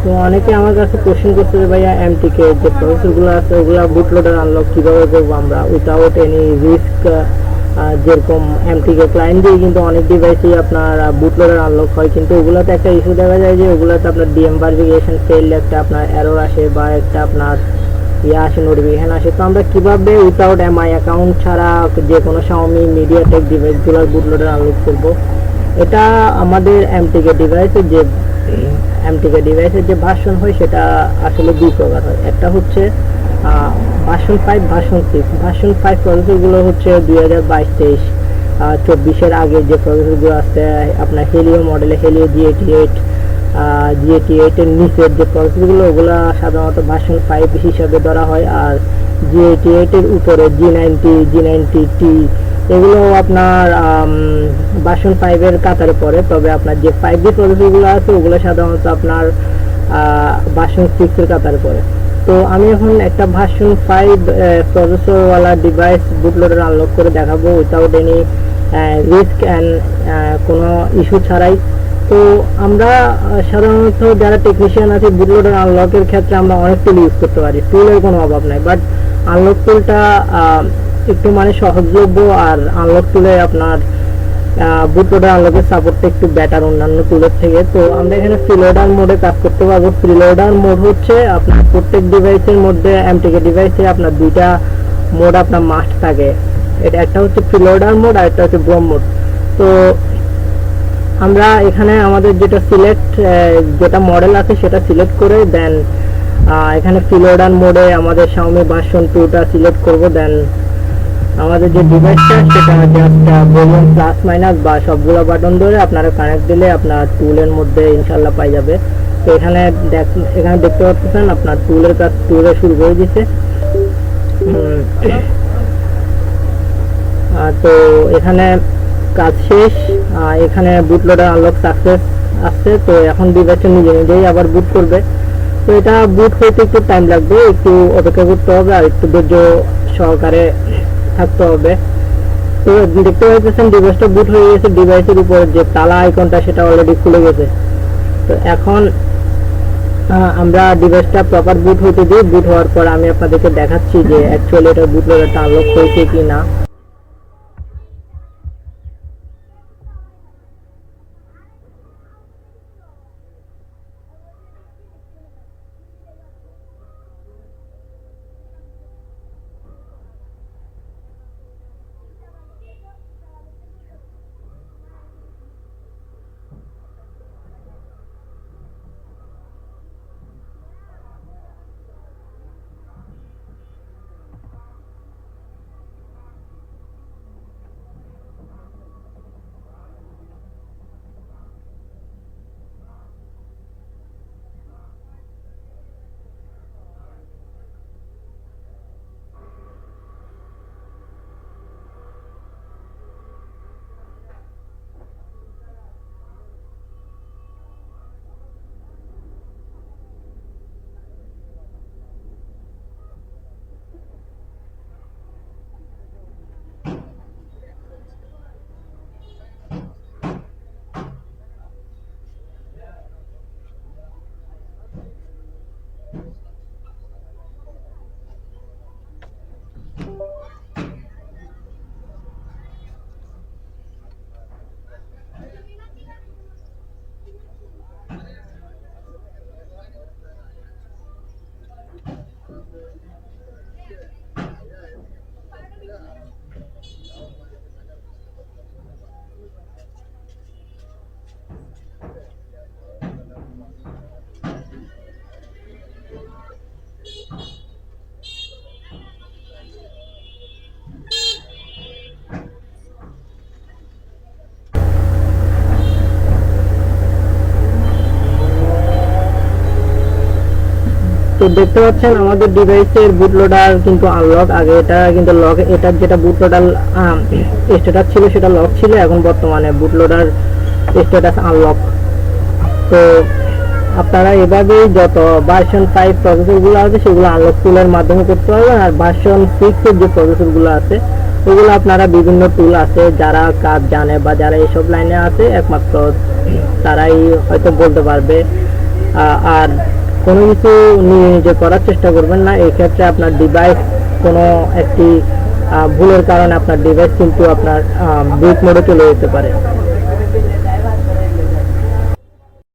তো অনেকে আমার কাছে কোশ্চেন করছে যে ভাইয়া এমটিকে যে প্রসেসরগুলো আছে ওগুলো বুটলোডার আনলক কীভাবে করবো আমরা উইথাউট এনি রিস্ক। যেরকম এমটিকে ক্লায়েন্ট দিয়ে কিন্তু অনেক ডিভাইসেই আপনার বুটলোডার আনলক হয়, কিন্তু ওগুলোতে একটা ইস্যু দেখা যায় যে ওগুলোতে আপনার ডিএম ভারিফিকেশন ফেল, একটা আপনার এরর আসে বা একটা আপনার আসে, নোটিফিকেশন আসে। তো আমরা কীভাবে উইথাউট এমআই অ্যাকাউন্ট ছাড়া যে কোনো Xiaomi MediaTek ডিভাইসগুলোর বুটলোডার আনলক করবো, এটা আমাদের এমটিকে ডিভাইসের যে ভার্সন হয় সেটা আসলে দুই প্রকার হয়। একটা হচ্ছে ভার্সন 5, ভার্সন 6। ভার্সন 5 প্রসেসরগুলো হচ্ছে 2022-23 24-এর আগে যে প্রসেসরগুলো আছে আপনার হেলিও মডেলে, হেলিও G88 এর নিচের যে প্রসেসরগুলো ওগুলো সাধারণত ভার্সন 5 হিসাবে ধরা হয়। আর G88 এর উপরে G90T এগুলো আপনার ভার্সন 5 এর কাতারে পড়ে। তবে আপনার যে 5G প্রসেসরগুলো আছে ওগুলো সাধারণত আপনার ভার্সন 6 এর কাতারে পড়ে। তো আমি এখন একটা ভার্সন 5 প্রসেসরওয়ালা ডিভাইস বুটলোডার আনলক করে দেখাবো উইথাউট এনি রিস্ক অ্যান্ড কোনো ইস্যু ছাড়াই। তো আমরা সাধারণত যারা টেকনিশিয়ান আছে বুটলোডার আনলকের ক্ষেত্রে আমরা অনেক টুল ইউজ করতে পারি, টুলের কোনো অভাব নাই, বাট আনলক টুলটা একটু মানে সহজলভ্য। আর আনলক টুলে আপনার বুটলোডার আনলকের সাপোর্টটা একটু বেটার অন্যান্য টুলের থেকে। তো আমরা এখানে প্রিলোডার মোডে কাজ করতে পারবো। প্রিলোডার মোড হচ্ছে আপনার প্রত্যেক ডিভাইসের মধ্যে এমটিকে ডিভাইসে আপনার দুইটা মোড আপনার মাস্ট থাকে। এটা একটা হচ্ছে প্রিলোডার মোড আর একটা হচ্ছে ব্রোম মোড। তো আমরা এখানে আমাদের যেটা মডেল আছে সেটা সিলেক্ট করে দেন এখানে প্রিলোডার মোডে আমাদের Xiaomi ভার্সন 2টা সিলেক্ট করব। দেন আমাদের যে ডিভাইসটা সেটা জাস্ট বলুন প্লাস মাইনাস বা সবগুলো বাটন ধরে আপনারা কানেক্ট দিলে আপনার টুলের মধ্যে ইনশাল্লাহ পাই যাবে। তো এখানে দেখতে পাচ্ছেন আপনার টুলের কাজ শুরু করে দিচ্ছে। তো এখানে কাজ শেষ, এখানে বুটলোডার আনলক সাকসেস আসছে। তো এখন ডিভাইসটা নিজেই আবার বুট করবে। তো এটা বুট হইতে একটু টাইম লাগবে, একটু অপেক্ষা করতে হবে আর একটু ধৈর্য সহকারে থাকতে হবে। তো দেখতে পাচ্ছেন ডিভাইসটা বুট হয়ে গেছে, ডিভাইসের উপরে যে তালা আইকনটা সেটা অলরেডি খুলে গেছে। তো এখন আমরা ডিভাইসটা প্রপার বুট হতে দিই। বুট হওয়ার পর আমি আপনাদেরকে দেখাচ্ছি যে অ্যাকচুয়ালি এটা বুটলোডারটা আনলক হয়েছে কি না। তো দেখতে পাচ্ছেন আমাদের ডিভাইসের বুটলোডার কিন্তু আনলক। আগে এটা কিন্তু লক, এটার যেটা বুটলোডার স্ট্যাটাস ছিল সেটা লক ছিল, এখন বর্তমানে বুটলোডার স্ট্যাটাস আনলক। তো আপনারা এভাবেই যত ভার্সন 5 প্রসেসরগুলো আছে সেগুলো আনলক টুলের মাধ্যমে করতে পারবেন। আর ভার্সন 6 এর যে প্রসেসরগুলো আছে ওগুলো আপনারা বিভিন্ন টুল আছে, যারা কাজ জানে বা যারা এইসব লাইনে আছে একমাত্র তারাই হয়তো বলতে পারবে আর কোনো কিছু নিয়ে নিজে করার চেষ্টা করবেন না। এই ক্ষেত্রে আপনার ডিভাইস কোনো একটি ভুলের কারণে আপনার ডিভাইস কিন্তু আপনার বুট মোডে চলে যেতে পারে।